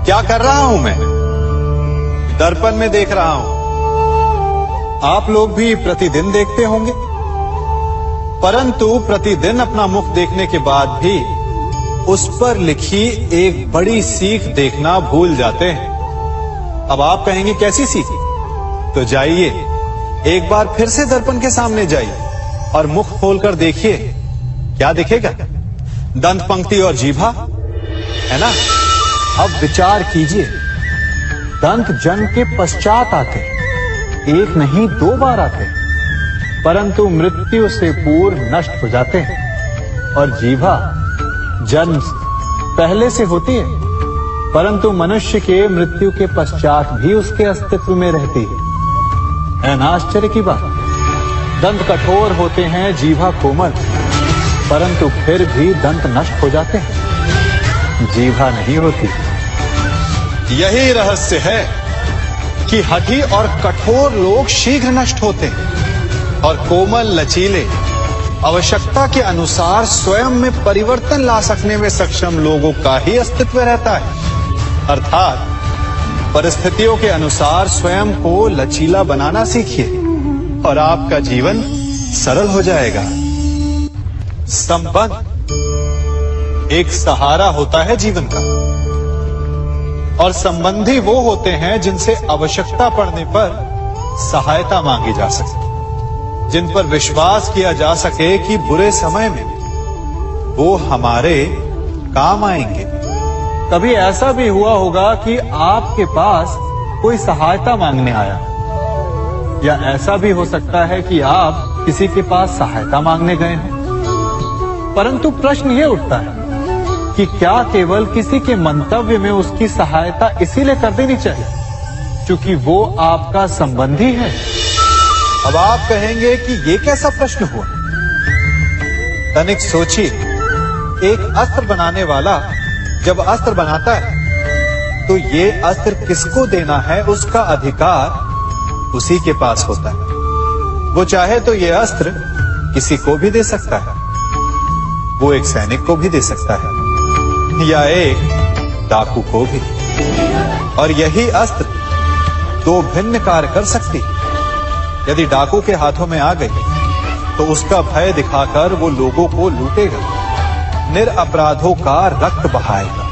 क्या कर रहा हूं मैं? दर्पण में देख रहा हूं। आप लोग भी प्रतिदिन देखते होंगे, परंतु प्रतिदिन अपना मुख देखने के बाद भी उस पर लिखी एक बड़ी सीख देखना भूल जाते हैं। अब आप कहेंगे कैसी सीख? तो जाइए, एक बार फिर से दर्पण के सामने जाइए और मुख खोलकर देखिए, क्या दिखेगा? दंत पंक्ति और जीभा, है ना? अब विचार कीजिए, दंत जन्म के पश्चात आते, एक नहीं 2 बार आते, परंतु मृत्यु से पूर्व नष्ट हो जाते हैं। और जीभा जन्म पहले से होती है, परंतु मनुष्य के मृत्यु के पश्चात भी उसके अस्तित्व में रहती है ना आश्चर्य की बात? दंत कठोर होते हैं, जीभा कोमल, परंतु फिर भी दंत नष्ट हो जाते हैं, जीभा नहीं होती। यही रहस्य है कि हठी और कठोर लोग शीघ्र नष्ट होते हैं और कोमल लचीले आवश्यकता के अनुसार स्वयं में परिवर्तन ला सकने में सक्षम लोगों का ही अस्तित्व रहता है। अर्थात परिस्थितियों के अनुसार स्वयं को लचीला बनाना सीखिए और आपका जीवन सरल हो जाएगा। संबंध एक सहारा होता है जीवन का, और संबंधी वो होते हैं जिनसे आवश्यकता पड़ने पर सहायता मांगी जा सके, जिन पर विश्वास किया जा सके कि बुरे समय में वो हमारे काम आएंगे। कभी ऐसा भी हुआ होगा कि आपके पास कोई सहायता मांगने आया, या ऐसा भी हो सकता है कि आप किसी के पास सहायता मांगने गए हैं, परंतु प्रश्न ये उठता है कि क्या केवल किसी के मंतव्य में उसकी सहायता इसीलिए कर देनी चाहिए क्योंकि वो आपका संबंधी है? अब आप कहेंगे कि ये कैसा प्रश्न हुआ? तनिक सोचिए, एक अस्त्र बनाने वाला जब अस्त्र बनाता है तो ये अस्त्र किसको देना है उसका अधिकार उसी के पास होता है। वो चाहे तो ये अस्त्र किसी को भी दे सकता है, वो एक सैनिक को भी दे सकता है या एक डाकू को भी, और यही अस्त्र 2 भिन्न कार्य कर सकती है। यदि डाकू के हाथों में आ गई तो उसका भय दिखाकर वो लोगों को लूटेगा, निरपराधों का रक्त बहाएगा।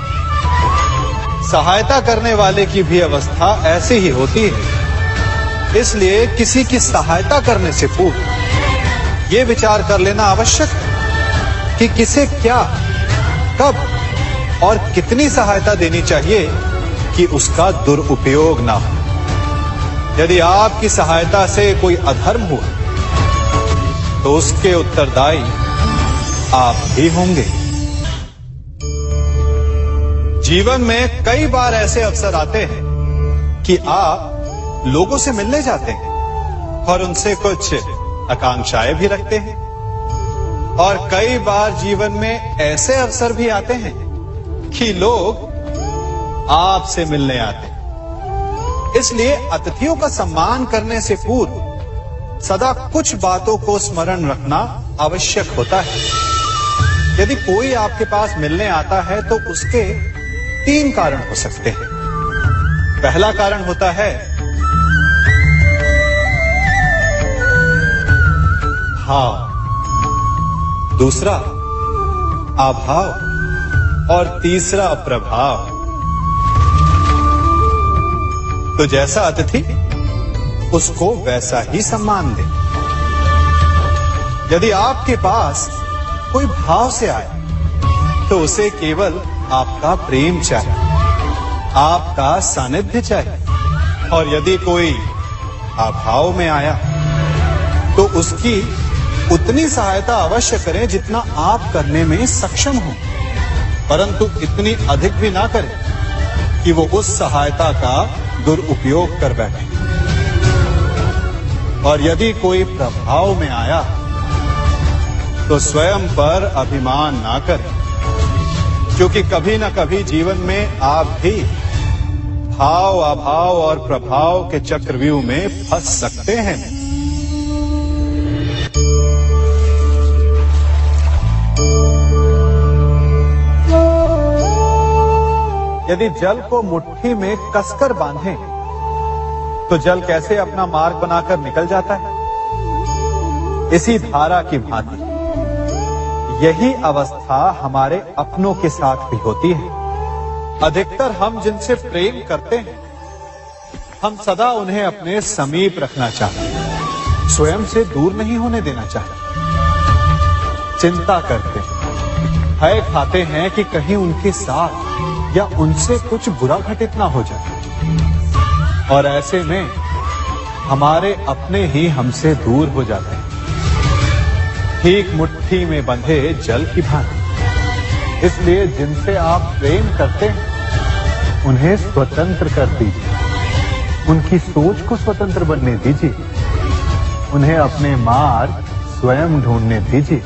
सहायता करने वाले की भी अवस्था ऐसी ही होती है। इसलिए किसी की सहायता करने से पूर्व ये विचार कर लेना आवश्यक है कि किसे क्या, कब और कितनी सहायता देनी चाहिए कि उसका दुरुपयोग ना हो। यदि आपकी सहायता से कोई अधर्म हुआ तो उसके उत्तरदायी आप ही होंगे। जीवन में कई बार ऐसे अवसर आते हैं कि आप लोगों से मिलने जाते हैं और उनसे कुछ आकांक्षाएं भी रखते हैं, और कई बार जीवन में ऐसे अवसर भी आते हैं कि लोग आपसे मिलने आते हैं। इसलिए अतिथियों का सम्मान करने से पूर्व सदा कुछ बातों को स्मरण रखना आवश्यक होता है। यदि कोई आपके पास मिलने आता है तो उसके 3 कारण हो सकते हैं। पहला कारण होता है भाव, दूसरा अभाव और तीसरा प्रभाव। तो जैसा अतिथि उसको वैसा ही सम्मान दे। यदि आपके पास कोई भाव से आए तो उसे केवल आपका प्रेम चाहिए, आपका सानिध्य चाहिए, और यदि कोई अभाव में आया तो उसकी उतनी सहायता अवश्य करें जितना आप करने में सक्षम हो, परंतु इतनी अधिक भी ना करें कि वो उस सहायता का दुरुपयोग कर बैठे। और यदि कोई प्रभाव में आया तो स्वयं पर अभिमान ना करें, क्योंकि कभी ना कभी जीवन में आप भी भाव, अभाव और प्रभाव के चक्रव्यूह में फंस सकते हैं। यदि जल को मुट्ठी में कसकर बांधें, तो जल कैसे अपना मार्ग बनाकर निकल जाता है? इसी धारा की भांति यही अवस्था हमारे अपनों के साथ भी होती है। अधिकतर हम जिनसे प्रेम करते हैं, हम सदा उन्हें अपने समीप रखना चाहते हैं, स्वयं से दूर नहीं होने देना चाहते। चिंता करते हैं, भय खाते हैं कि कहीं उनके साथ या उनसे कुछ बुरा घटित ना हो जाए, और ऐसे में हमारे अपने ही हमसे दूर हो जाते हैं, ठीक मुट्ठी में बंधे जल की भांति। इसलिए जिनसे आप प्रेम करते हैं, उन्हें स्वतंत्र कर दीजिए, उनकी सोच को स्वतंत्र बनने दीजिए, उन्हें अपने मार्ग स्वयं ढूंढने दीजिए,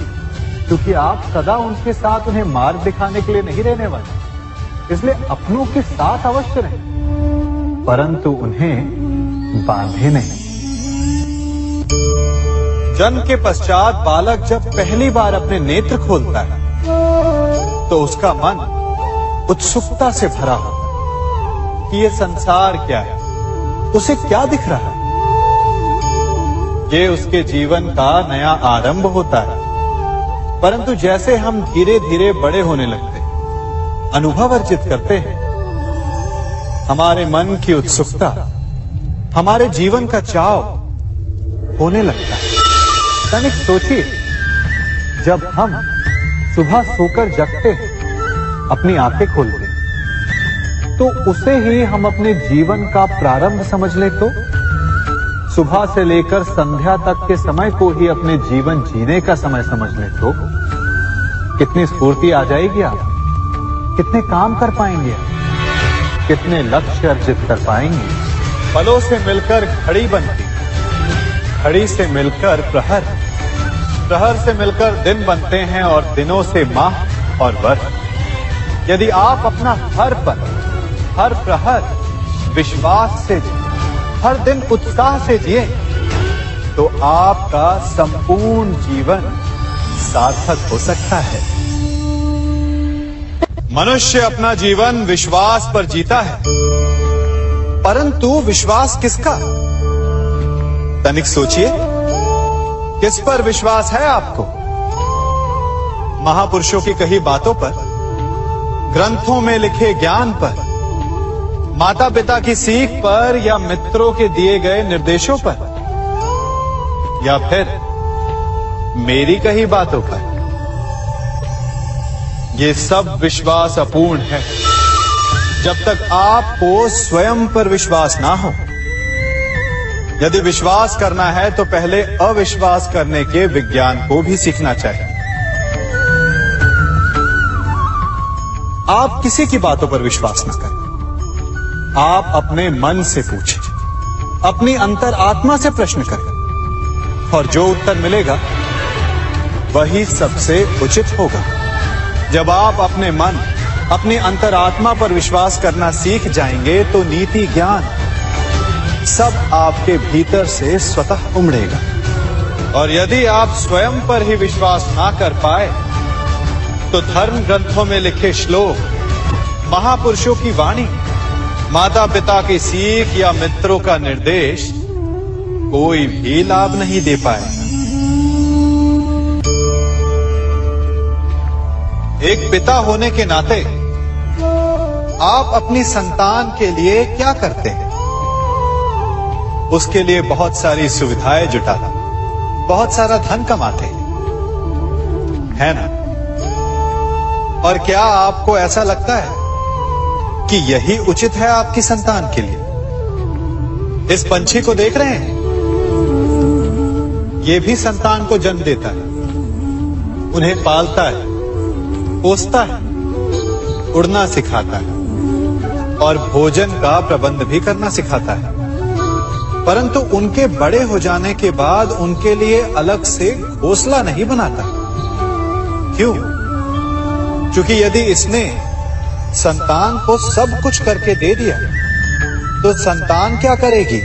क्योंकि आप सदा उनके साथ उन्हें मार्ग दिखाने के लिए नहीं रहने वाले। इसलिए अपनों के साथ अवश्य रहें, परंतु उन्हें बांधे नहीं। जन्म के पश्चात बालक जब पहली बार अपने नेत्र खोलता है, तो उसका मन उत्सुकता से भरा होता है कि ये संसार क्या है, उसे क्या दिख रहा है। ये उसके जीवन का नया आरंभ होता है। परंतु जैसे हम धीरे धीरे बड़े होने लगते हैं, अनुभव अर्जित करते हैं, हमारे मन की उत्सुकता, हमारे जीवन का चाव होने लगता है। तनिक सोचिए, जब हम सुबह सोकर जगते हैं, अपनी आंखें खोलते हैं, तो उसे ही हम अपने जीवन का प्रारंभ समझ ले, तो सुबह से लेकर संध्या तक के समय को ही अपने जीवन जीने का समय समझ ले, तो कितनी स्फूर्ति आ जाएगी। आप कितने काम कर पाएंगे, कितने लक्ष्य अर्जित कर पाएंगे। फलों से मिलकर घड़ी बनती, घड़ी से मिलकर प्रहर, प्रहर से मिलकर दिन बनते हैं, और दिनों से माह और वर्ष। यदि आप अपना हर पल, हर प्रहर विश्वास से जिए, हर दिन उत्साह से जिए, तो आपका संपूर्ण जीवन सार्थक हो सकता है। मनुष्य अपना जीवन विश्वास पर जीता है, परंतु विश्वास किसका? तनिक सोचिए, किस पर विश्वास है आपको? महापुरुषों की कही बातों पर, ग्रंथों में लिखे ज्ञान पर, माता पिता की सीख पर, या मित्रों के दिए गए निर्देशों पर, या फिर मेरी कही बातों पर? ये सब विश्वास अपूर्ण है जब तक आपको स्वयं पर विश्वास ना हो। यदि विश्वास करना है तो पहले अविश्वास करने के विज्ञान को भी सीखना चाहिए। आप किसी की बातों पर विश्वास न करें, आप अपने मन से पूछें, अपनी अंतर आत्मा से प्रश्न करें, और जो उत्तर मिलेगा वही सबसे उचित होगा। जब आप अपने मन, अपनी अंतरात्मा पर विश्वास करना सीख जाएंगे, तो नीति ज्ञान सब आपके भीतर से स्वतः उमड़ेगा। और यदि आप स्वयं पर ही विश्वास ना कर पाए, तो धर्म ग्रंथों में लिखे श्लोक, महापुरुषों की वाणी, माता पिता की सीख या मित्रों का निर्देश कोई भी लाभ नहीं दे पाएगा। एक पिता होने के नाते आप अपनी संतान के लिए क्या करते हैं? उसके लिए बहुत सारी सुविधाएं जुटाते, बहुत सारा धन कमाते है ना? और क्या आपको ऐसा लगता है कि यही उचित है आपकी संतान के लिए? इस पंछी को देख रहे हैं, ये भी संतान को जन्म देता है, उन्हें पालता है, पोसता है, उड़ना सिखाता है और भोजन का प्रबंध भी करना सिखाता है। परंतु उनके बड़े हो जाने के बाद उनके लिए अलग से घोंसला नहीं बनाता। क्यों? क्योंकि यदि इसने संतान को सब कुछ करके दे दिया, तो संतान क्या करेगी?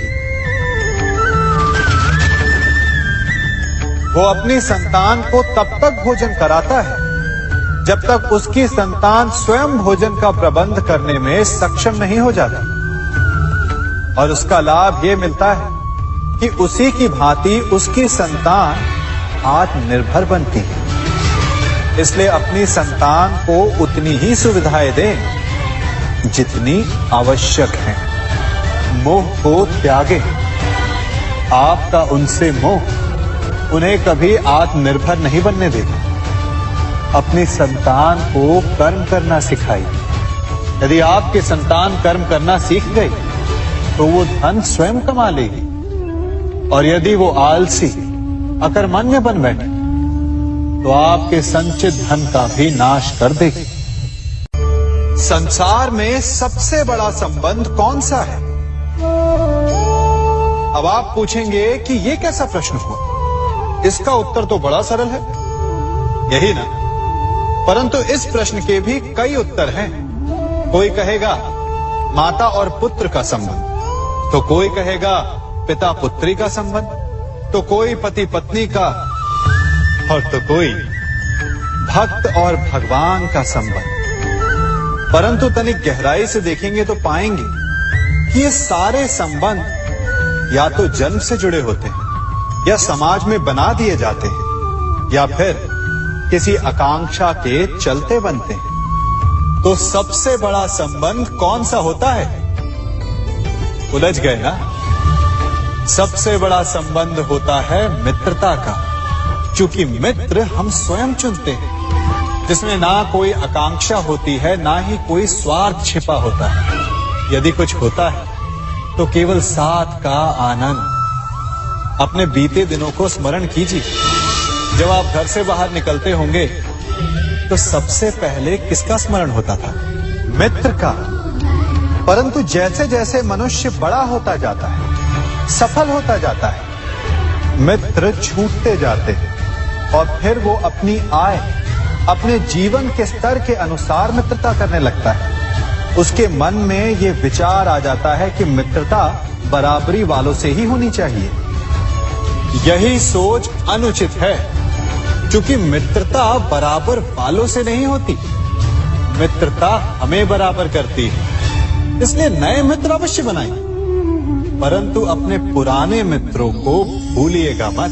वो अपनी संतान को तब तक भोजन कराता है जब तक उसकी संतान स्वयं भोजन का प्रबंध करने में सक्षम नहीं हो जाती। और उसका लाभ यह मिलता है कि उसी की भांति उसकी संतान आत्मनिर्भर बनती है। इसलिए अपनी संतान को उतनी ही सुविधाएं दें जितनी आवश्यक है। मोह को त्यागें। आपका उनसे मोह उन्हें कभी आत्मनिर्भर नहीं बनने देगा। अपनी संतान को कर्म करना सिखाइए। यदि आपकी संतान कर्म करना सीख गई तो वो धन स्वयं कमा लेगी। और यदि वो आलसी अकर्मण्य बन बैठे तो आपके संचित धन का भी नाश कर देगी। संसार में सबसे बड़ा संबंध कौन सा है? अब आप पूछेंगे कि यह कैसा प्रश्न हुआ? इसका उत्तर तो बड़ा सरल है, यही ना? परंतु इस प्रश्न के भी कई उत्तर हैं। कोई कहेगा माता और पुत्र का संबंध, तो कोई कहेगा पिता पुत्री का संबंध, तो कोई पति पत्नी का, और तो कोई भक्त और भगवान का संबंध। परंतु तनिक गहराई से देखेंगे तो पाएंगे कि ये सारे संबंध या तो जन्म से जुड़े होते हैं, या समाज में बना दिए जाते हैं, या फिर किसी आकांक्षा के चलते बनते हैं। तो सबसे बड़ा संबंध कौन सा होता है? उलझ गए ना? सबसे बड़ा संबंध होता है मित्रता का, क्योंकि मित्र हम स्वयं चुनते हैं, जिसमें ना कोई आकांक्षा होती है, ना ही कोई स्वार्थ छिपा होता है। यदि कुछ होता है तो केवल साथ का आनंद। अपने बीते दिनों को स्मरण कीजिए। जब आप घर से बाहर निकलते होंगे तो सबसे पहले किसका स्मरण होता था? मित्र का। परंतु जैसे जैसे मनुष्य बड़ा होता जाता है, सफल होता जाता है, मित्र छूटते जाते हैं। और फिर वो अपनी आय, अपने जीवन के स्तर के अनुसार मित्रता करने लगता है। उसके मन में ये विचार आ जाता है कि मित्रता बराबरी वालों से ही होनी चाहिए। यही सोच अनुचित है, क्योंकि मित्रता बराबर वालों से नहीं होती, मित्रता हमें बराबर करती है। इसलिए नए मित्र अवश्य बनाइए, परंतु अपने पुराने मित्रों को भूलिएगा मत।